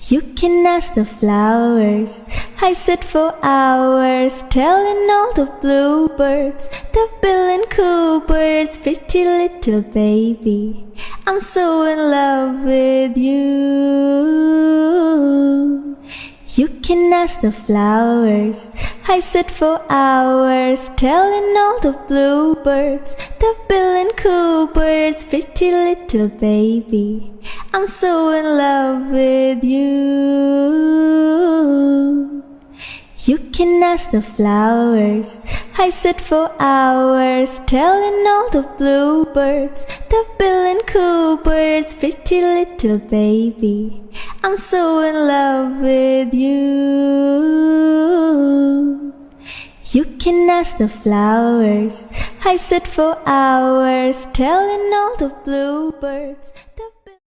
You can ask the flowers. I sit for hours telling all the bluebirds, the bill and coo birds, pretty little baby, I'm so in love with you. You can ask the flowers. I sit for hours telling all the bluebirds, the bill and coo birds, pretty little baby, I'm so in love with you. You can ask the flowers. I sit for hours telling all the bluebirds, the bill and coo birds, pretty little baby, I'm so in love with you. You can ask the flowers. I sit for hours telling all the bluebirds.